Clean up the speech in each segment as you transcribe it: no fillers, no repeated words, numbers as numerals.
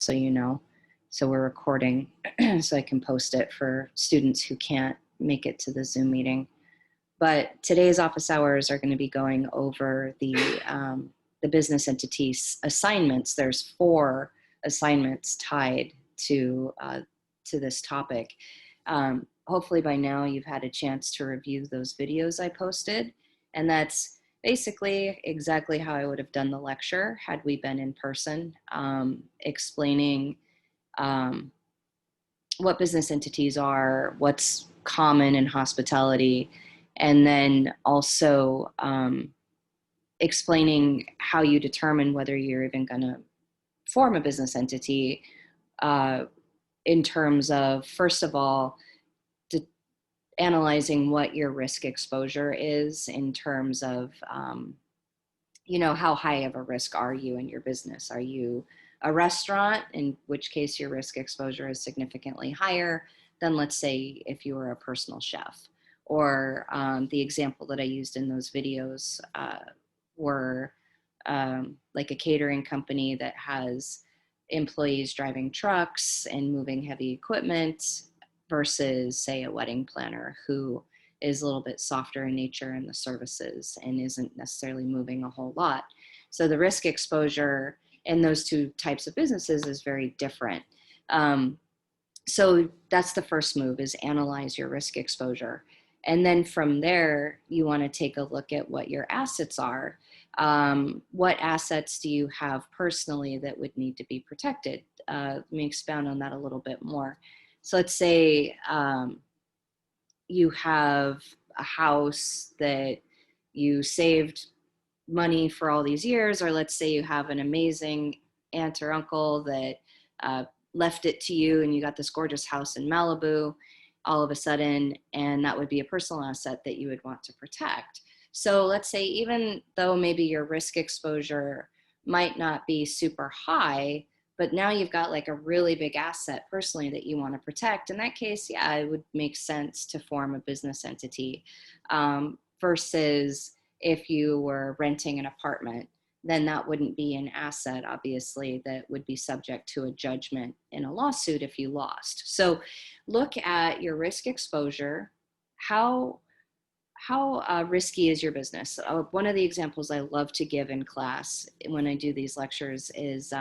so you know. So we're recording so I can post it for students who can't make it to the Zoom meeting. But today's office hours are going to be going over the business entities assignments. There's 4 assignments tied to this topic. Hopefully by now you've had a chance to review those videos I posted, and that's basically exactly how I would have done the lecture had we been in person, explaining what business entities are, what's common in hospitality, and then also explaining how you determine whether you're even going to form a business entity, in terms of, first of all, analyzing what your risk exposure is in terms of, how high of a risk are you in your business? Are you a restaurant, in which case your risk exposure is significantly higher than, let's say, if you were a personal chef? Or the example that I used in those videos were like a catering company that has employees driving trucks and moving heavy equipment versus, say, a wedding planner who is a little bit softer in nature in the services and isn't necessarily moving a whole lot. So the risk exposure in those 2 types of businesses is very different. So that's the first move, is analyze your risk exposure. And then from there, you want to take a look at what your assets are. What assets do you have personally that would need to be protected? Let me expound on that a little bit more. So let's say you have a house that you saved money for all these years, or let's say you have an amazing aunt or uncle that left it to you and you got this gorgeous house in Malibu all of a sudden, and that would be a personal asset that you would want to protect. So let's say, even though maybe your risk exposure might not be super high, but now you've got like a really big asset personally that you want to protect. In that case, yeah, it would make sense to form a business entity, versus if you were renting an apartment, then that wouldn't be an asset, obviously, that would be subject to a judgment in a lawsuit if you lost. So look at your risk exposure. How risky is your business? One of the examples I love to give in class when I do these lectures is,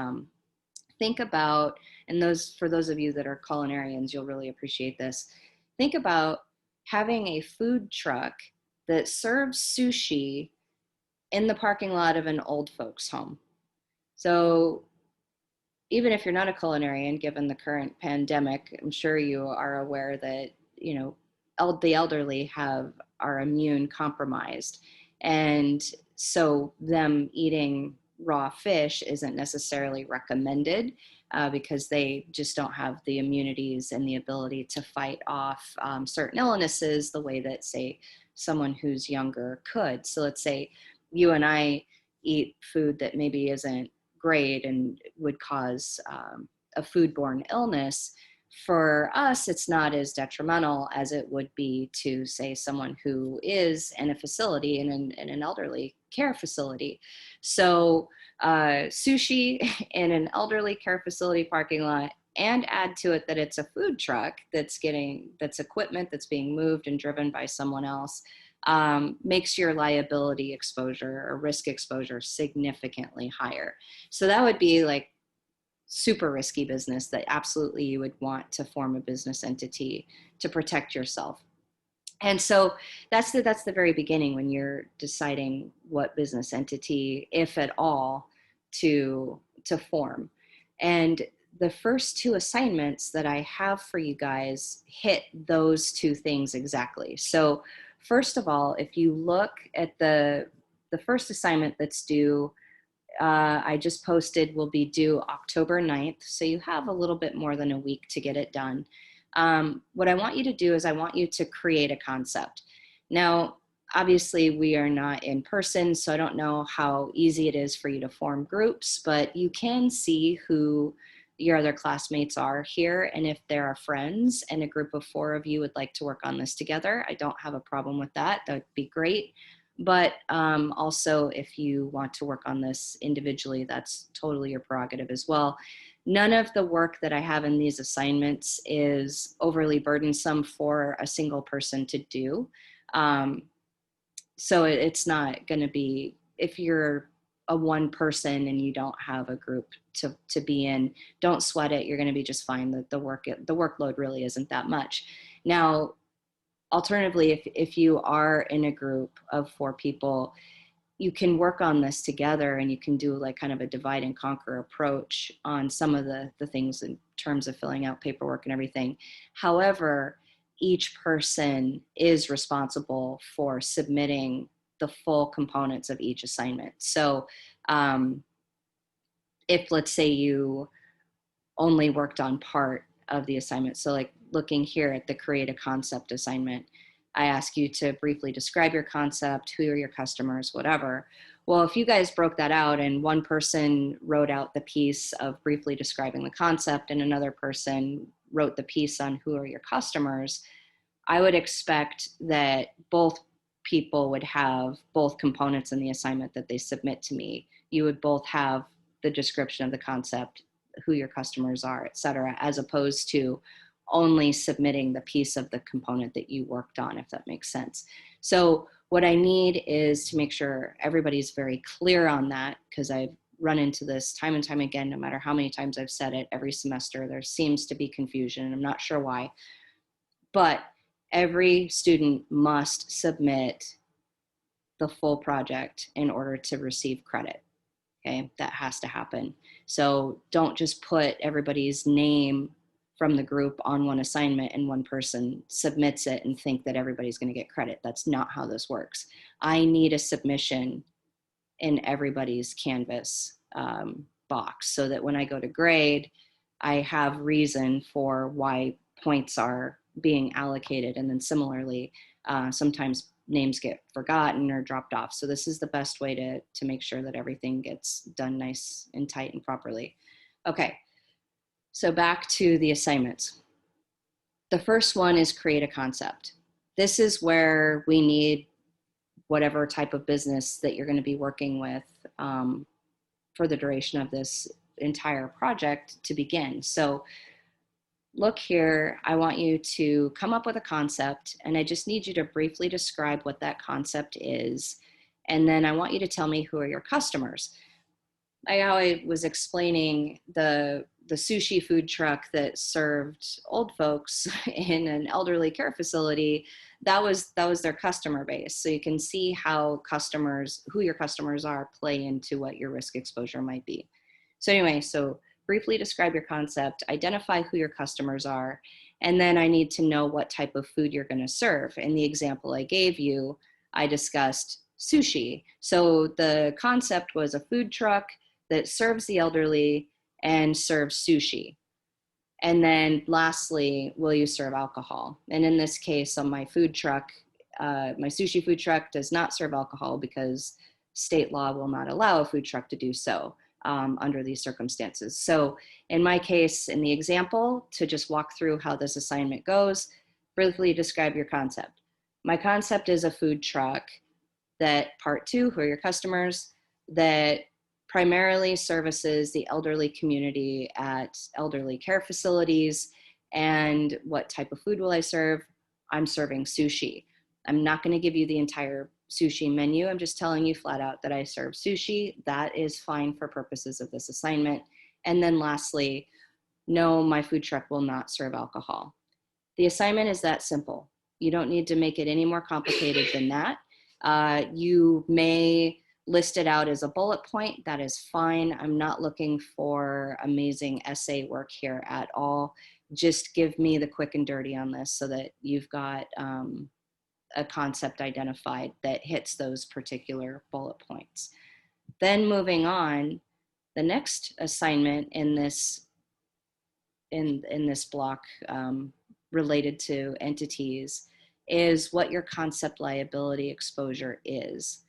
think about, and for those of you that are culinarians, you'll really appreciate this. Think about having a food truck that serves sushi in the parking lot of an old folks' home. So even if you're not a culinarian, given the current pandemic, I'm sure you are aware that, the elderly are immune compromised. And so them eating raw fish isn't necessarily recommended, because they just don't have the immunities and the ability to fight off certain illnesses the way that, say, someone who's younger could. So let's say you and I eat food that maybe isn't great and would cause a foodborne illness. For us, it's not as detrimental as it would be to, say, someone who is in a facility, in an elderly care facility. So sushi in an elderly care facility parking lot, and add to it that it's a food truck that's equipment that's being moved and driven by someone else, makes your liability exposure or risk exposure significantly higher. So that would be like super risky business that absolutely you would want to form a business entity to protect yourself. And so that's the very beginning when you're deciding what business entity, if at all, to form. And the first 2 assignments that I have for you guys hit those 2 things exactly. So first of all, if you look at the first assignment that's due, I just posted, will be due October 9th. So you have a little bit more than a week to get it done. What I want you to do is I want you to create a concept. Now, obviously we are not in person, so I don't know how easy it is for you to form groups, but you can see who your other classmates are here. And if there are friends and a group of 4 of you would like to work on this together, I don't have a problem with that. That would be great. But also, if you want to work on this individually, that's totally your prerogative as well. none of the work that I have in these assignments is overly burdensome for a single person to do. So it's not going to be, if you're a one person and you don't have a group to be in, don't sweat it. You're going to be just fine. The workload really isn't that much. Now, alternatively, if you are in a group of 4 people, you can work on this together, and you can do like kind of a divide and conquer approach on some of the things in terms of filling out paperwork and everything. However, each person is responsible for submitting the full components of each assignment. So if, let's say, you only worked on part of the assignment, so like looking here at the create a concept assignment, I ask you to briefly describe your concept, who are your customers, whatever. Well, if you guys broke that out and one person wrote out the piece of briefly describing the concept and another person wrote the piece on who are your customers, I would expect that both people would have both components in the assignment that they submit to me. You would both have the description of the concept, who your customers are, et cetera, as opposed to only submitting the piece of the component that you worked on, if that makes sense. So what I need is to make sure everybody's very clear on that, because I've run into this time and time again. No matter how many times I've said it, every semester there seems to be confusion, and I'm not sure why. But every student must submit the full project in order to receive credit. Okay, that has to happen. So don't just put everybody's name from the group on one assignment and one person submits it and think that everybody's going to get credit. That's not how this works. I need a submission in everybody's Canvas box, so that when I go to grade, I have reason for why points are being allocated. And then similarly, sometimes names get forgotten or dropped off. So this is the best way to make sure that everything gets done nice and tight and properly. Okay, so back to the assignments. The first one is create a concept. This is where we need whatever type of business that you're going to be working with for the duration of this entire project to begin. So look here, I want you to come up with a concept, and I just need you to briefly describe what that concept is. And then I want you to tell me who are your customers. I was explaining the sushi food truck that served old folks in an elderly care facility. That was their customer base. So you can see how who your customers are, play into what your risk exposure might be. So anyway, so briefly describe your concept, identify who your customers are, and then I need to know what type of food you're going to serve. In the example I gave you, I discussed sushi. So the concept was a food truck that serves the elderly and serves sushi. And then lastly, will you serve alcohol? And in this case, on my food truck, my sushi food truck does not serve alcohol because state law will not allow a food truck to do so under these circumstances. So in my case, in the example, to just walk through how this assignment goes, briefly describe your concept. My concept is a food truck that, part 2, who are your customers, that primarily services the elderly community at elderly care facilities. And what type of food will I serve? I'm serving sushi. I'm not going to give you the entire sushi menu. I'm just telling you flat out that I serve sushi. That is fine for purposes of this assignment. And then lastly, no, my food truck will not serve alcohol. The assignment is that simple. You don't need to make it any more complicated than that. You may list it out as a bullet point. That is fine. I'm not looking for amazing essay work here at all. Just give me the quick and dirty on this so that you've got a concept identified that hits those particular bullet points. Then moving on, the next assignment in this block related to entities is what your concept liability exposure is.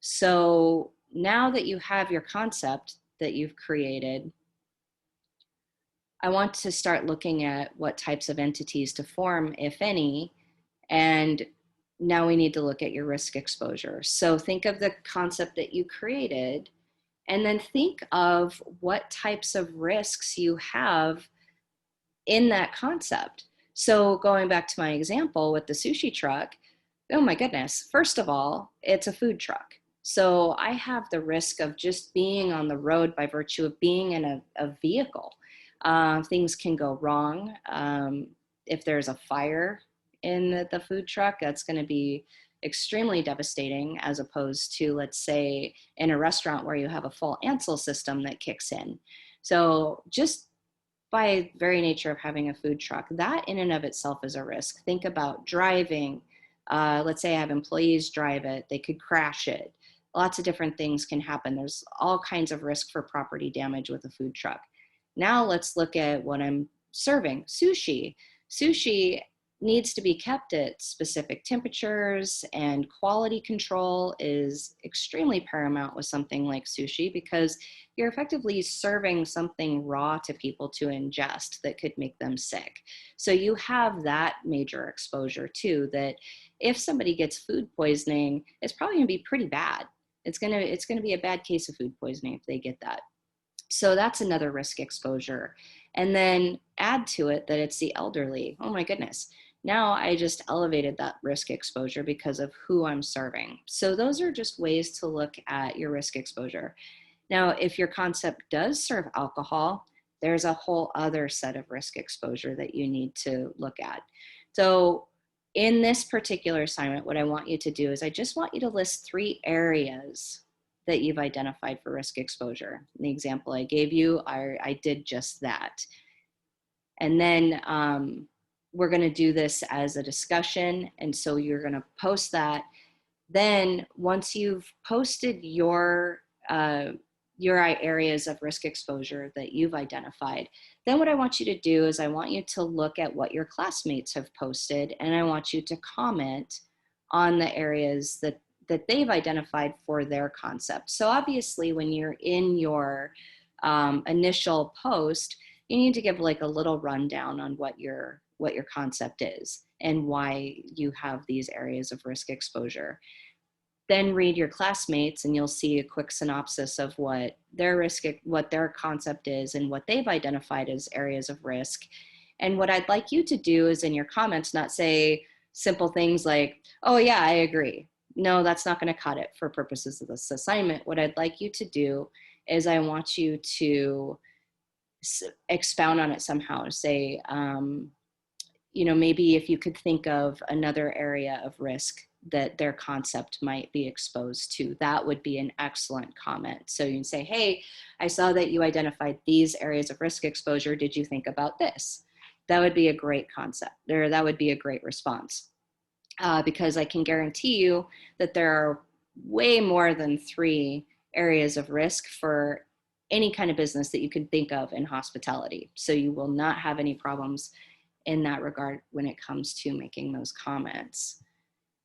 So now that you have your concept that you've created, I want to start looking at what types of entities to form, if any, and now we need to look at your risk exposure. So think of the concept that you created And then think of what types of risks you have in that concept. So going back to my example with the sushi truck, oh my goodness, first of all, it's a food truck. So I have the risk of just being on the road by virtue of being in a vehicle. Things can go wrong. If there's a fire in the food truck, that's going to be extremely devastating, as opposed to, let's say, in a restaurant where you have a full Ansel system that kicks in. So just by very nature of having a food truck, that in and of itself is a risk. Think about driving. Let's say I have employees drive it, they could crash it. Lots of different things can happen. There's all kinds of risk for property damage with a food truck. Now let's look at what I'm serving, sushi. Sushi needs to be kept at specific temperatures, and quality control is extremely paramount with something like sushi, because you're effectively serving something raw to people to ingest that could make them sick. So you have that major exposure too, that if somebody gets food poisoning, it's probably gonna be pretty bad. It's gonna be a bad case of food poisoning if they get that. So that's another risk exposure. And then add to it that it's the elderly. Oh my goodness. Now I just elevated that risk exposure because of who I'm serving. So those are just ways to look at your risk exposure. Now, if your concept does serve alcohol, there's a whole other set of risk exposure that you need to look at. So in this particular assignment, what I want you to do is I just want you to list 3 areas that you've identified for risk exposure. In the example I gave you, I did just that. And then we're going to do this as a discussion. And so you're going to post that. Then once you've posted your areas of risk exposure that you've identified, then what I want you to do is I want you to look at what your classmates have posted, and I want you to comment on the areas that they've identified for their concept. So obviously when you're in your initial post, you need to give like a little rundown on what your concept is and why you have these areas of risk exposure. Then read your classmates and you'll see a quick synopsis of what their concept is and what they've identified as areas of risk. And what I'd like you to do is in your comments, not say simple things like, oh yeah, I agree. No, that's not going to cut it for purposes of this assignment. What I'd like you to do is I want you to expound on it somehow. Say, maybe if you could think of another area of risk that their concept might be exposed to, that would be an excellent comment. So you can say, hey, I saw that you identified these areas of risk exposure. Did you think about this? That would be a great concept, or that would be a great response. Because I can guarantee you that there are way more than 3 areas of risk for any kind of business that you can think of in hospitality. So you will not have any problems in that regard when it comes to making those comments.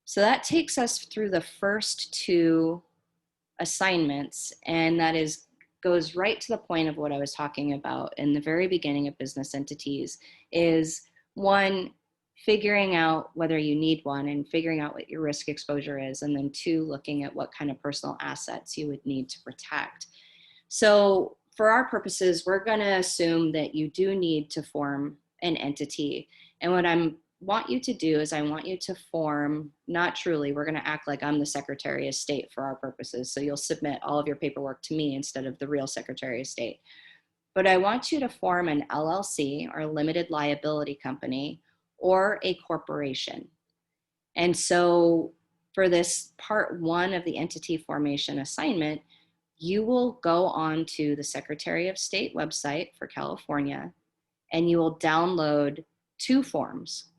So that takes us through the first 2 assignments, and that goes right to the point of what I was talking about in the very beginning of business entities, is 1, figuring out whether you need one and figuring out what your risk exposure is, and then 2, looking at what kind of personal assets you would need to protect. So for our purposes, we're going to assume that you do need to form an entity. And what I want you to do is I want you to form, not truly, we're going to act like I'm the Secretary of State for our purposes. So you'll submit all of your paperwork to me instead of the real Secretary of State. But I want you to form an LLC, or limited liability company, or a corporation. And so for this part 1 of the entity formation assignment, you will go on to the Secretary of State website for California, and you will download 2 forms.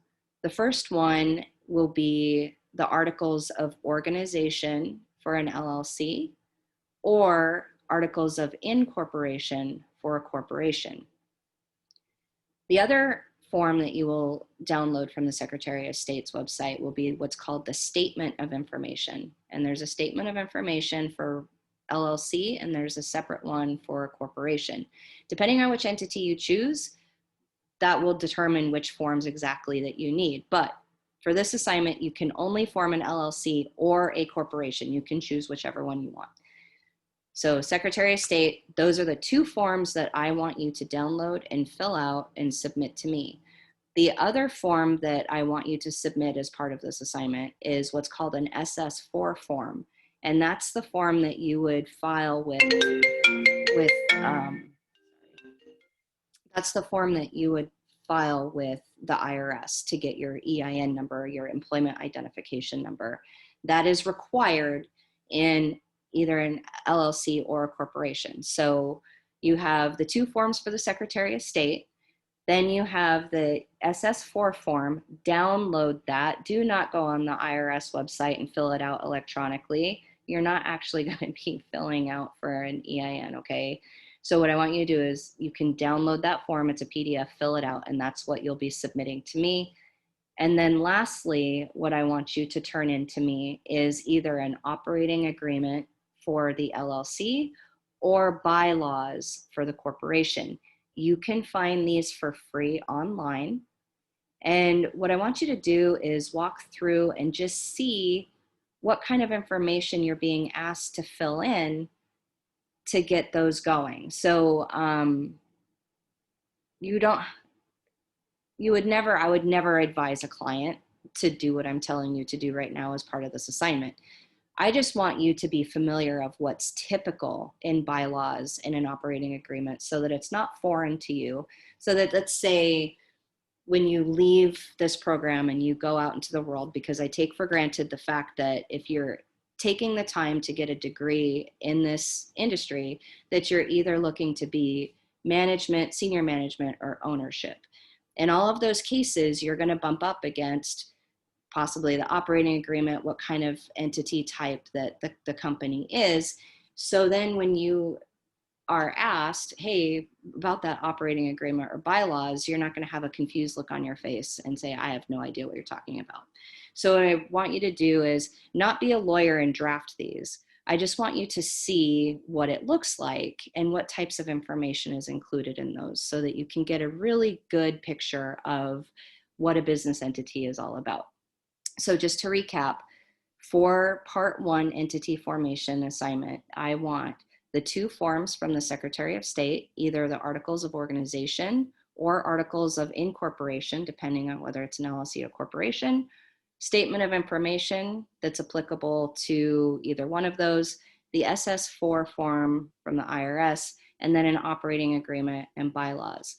The first one will be the articles of organization for an LLC, or articles of incorporation for a corporation. The other form that you will download from the Secretary of State's website will be what's called the Statement of Information. And there's a Statement of Information for LLC, and there's a separate one for a corporation. Depending on which entity you choose, that will determine which forms exactly that you need. But for this assignment, you can only form an LLC or a corporation. You can choose whichever one you want. So Secretary of State, those are the two forms that I want you to download and fill out and submit to me. The other form that I want you to submit as part of this assignment is what's called an SS4 form. And that's the form that you would file with that's the form that you would file with the IRS to get your EIN number, your employment identification number. That is required in either an LLC or a corporation. So you have the two forms for the Secretary of State. Then you have the SS4 form. Download that. Do not go on the IRS website and fill it out electronically. You're not actually going to be filling out for an EIN, okay? So what I want you to do is you can download that form. It's a PDF, fill it out, and that's what you'll be submitting to me. And then lastly, what I want you to turn in to me is either an operating agreement for the LLC or bylaws for the corporation. You can find these for free online. And what I want you to do is walk through and just see what kind of information you're being asked to fill in to get those going. So I would never advise a client to do what I'm telling you to do right now as part of this assignment. I just want you to be familiar of what's typical in bylaws in an operating agreement so that it's not foreign to you. So that, let's say, when you leave this program and you go out into the world, because I take for granted the fact that if you're taking the time to get a degree in this industry, that you're either looking to be management, senior management, or ownership. In all of those cases, you're going to bump up against possibly the operating agreement, what kind of entity type that the company is. So then when you are asked, hey, about that operating agreement or bylaws, you're not going to have a confused look on your face and say, I have no idea what you're talking about. So what I want you to do is not be a lawyer and draft these. I just want you to see what it looks like and what types of information is included in those so that you can get a really good picture of what a business entity is all about. So just to recap, for part one entity formation assignment, I want the two forms from the Secretary of State, either the articles of organization or articles of incorporation, depending on whether it's an LLC or corporation, statement of information that's applicable to either one of those, the SS4 form from the IRS, and then an operating agreement and bylaws.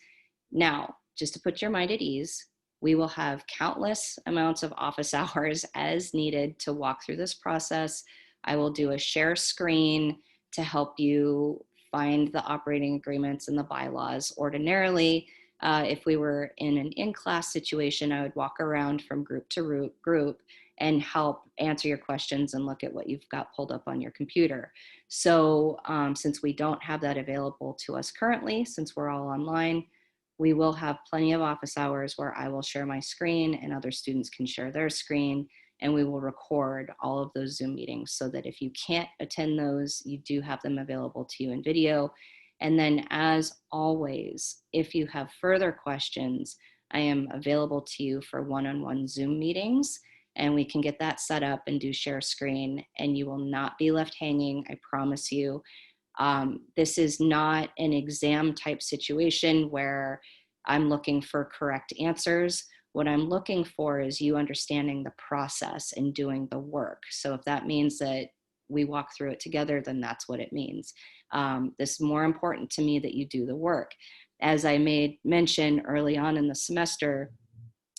Now, just to put your mind at ease, we will have countless amounts of office hours as needed to walk through this process. I will do a share screen to help you find the operating agreements and the bylaws. Ordinarily, if we were in an in-class situation, I would walk around from group to group and help answer your questions and look at what you've got pulled up on your computer. So since we don't have that available to us currently, since we're all online, we will have plenty of office hours where I will share my screen and other students can share their screen, and we will record all of those Zoom meetings so that if you can't attend those, you do have them available to you in video. And then as always, if you have further questions, I am available to you for one-on-one Zoom meetings, and we can get that set up and do share screen, and you will not be left hanging, I promise you. This is not an exam type situation where I'm looking for correct answers. What I'm looking for is you understanding the process and doing the work. So if that means that we walk through it together, then that's what it means. This is more important to me that you do the work. As I made mention early on in the semester,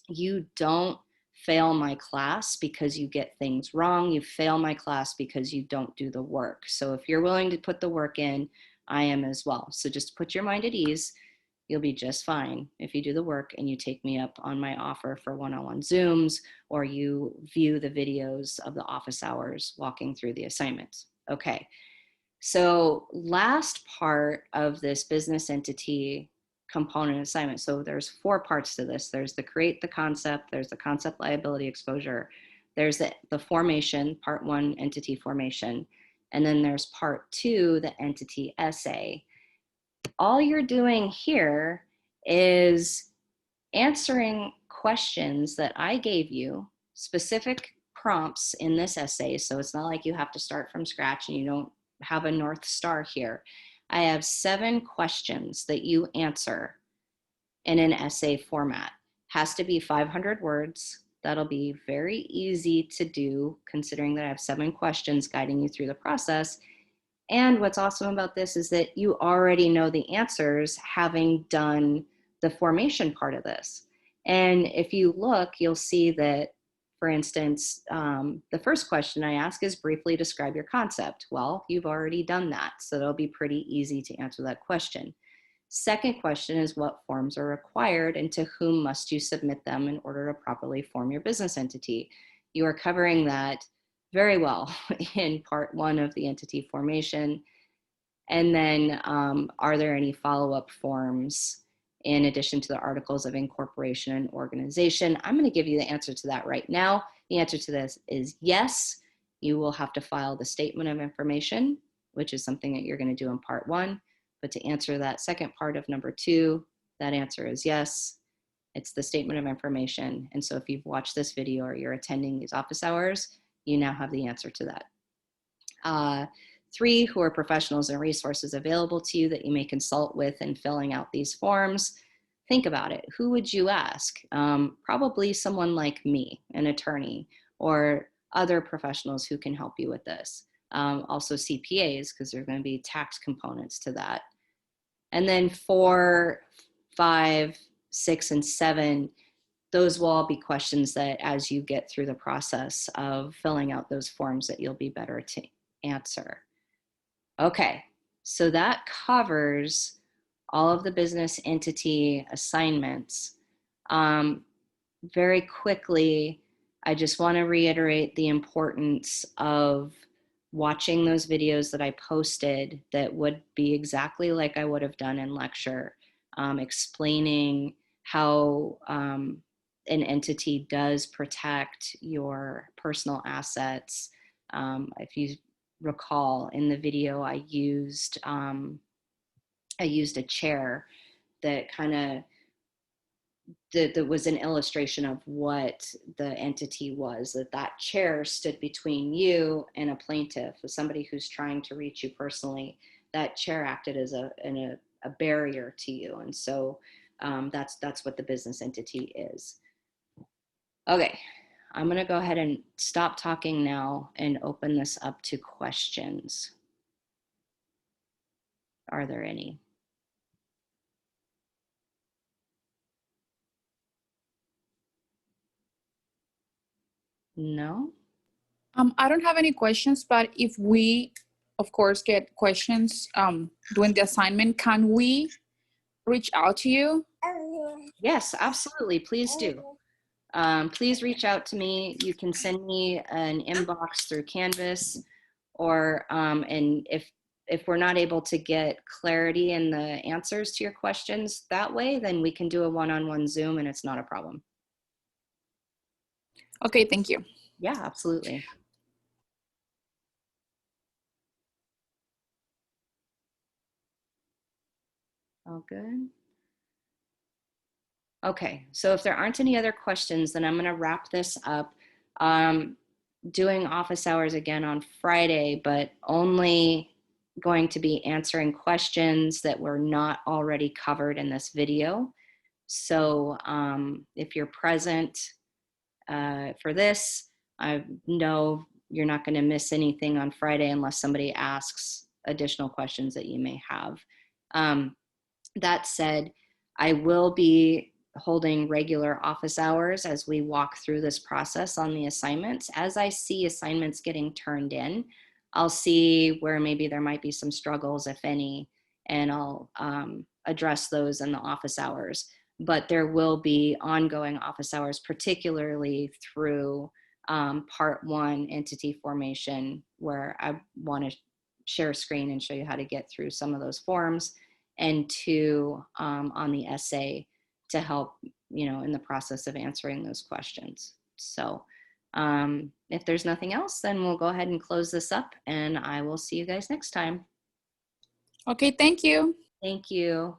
you don't fail my class because you get things wrong. You fail my class because you don't do the work. So if you're willing to put the work in, I am as well. So just put your mind at ease. You'll be just fine if you do the work and you take me up on my offer for one-on-one Zooms, or you view the videos of the office hours walking through the assignments. Okay, so last part of this business entity component assignment. So there's 4 parts to this. There's the create the concept, there's the concept liability exposure, there's the formation, part 1, entity formation, and then there's part 2, the entity essay. All you're doing here is answering questions that I gave you, specific prompts in this essay. So it's not like you have to start from scratch and you don't have a North Star here. I have 7 questions that you answer in an essay format. Has to be 500 words. That'll be very easy to do considering that I have 7 questions guiding you through the process. And what's awesome about this is that you already know the answers having done the formation part of this. And if you look, you'll see that, for instance, the first question I ask is briefly describe your concept. Well, you've already done that, so it'll be pretty easy to answer that question. Second question is what forms are required and to whom must you submit them in order to properly form your business entity. You are covering that very well in part 1 of the entity formation. And then are there any follow-up forms in addition to the articles of incorporation and organization? I'm going to give you the answer to that right now. The answer to this is yes. You will have to file the statement of information, which is something that you're going to do in part 1. But to answer that second part of number 2, that answer is yes. It's the statement of information. And so if you've watched this video or you're attending these office hours, you now have the answer to that. 3, who are professionals and resources available to you that you may consult with in filling out these forms. Think about it. Who would you ask? Probably someone like me, an attorney, or other professionals who can help you with this. Also CPAs, because there are going to be tax components to that. And then 4, 5, 6, and 7, those will all be questions that as you get through the process of filling out those forms that you'll be better to answer. Okay, so that covers all of the business entity assignments. Very quickly, I just want to reiterate the importance of watching those videos that I posted that would be exactly like I would have done in lecture, explaining how an entity does protect your personal assets. If you recall in the video, I used a chair that kind of that was an illustration of what the entity was, that chair stood between you and a plaintiff, with somebody who's trying to reach you personally. That chair acted as a barrier to you. And so that's what the business entity is. Okay, I'm going to go ahead and stop talking now and open this up to questions. Are there any? No? I don't have any questions, but if we, of course, get questions during the assignment, can we reach out to you? Yes, absolutely. Please do. Please reach out to me. You can send me an inbox through Canvas, or and if we're not able to get clarity in the answers to your questions that way, then we can do a one-on-one Zoom and it's not a problem. Okay, thank you. Yeah, absolutely. All good. Okay, so if there aren't any other questions, then I'm going to wrap this up. Doing office hours again on Friday, but only going to be answering questions that were not already covered in this video. So if you're present for this, I know you're not going to miss anything on Friday unless somebody asks additional questions that you may have. That said, I will be holding regular office hours as we walk through this process on the assignments. As I see assignments getting turned in, I'll see where maybe there might be some struggles, if any, and I'll address those in the office hours. But there will be ongoing office hours, particularly through part 1, entity formation, where I want to share screen and show you how to get through some of those forms, and 2, on the essay to help, in the process of answering those questions. So if there's nothing else, then we'll go ahead and close this up, and I will see you guys next time. Okay, thank you. Thank you.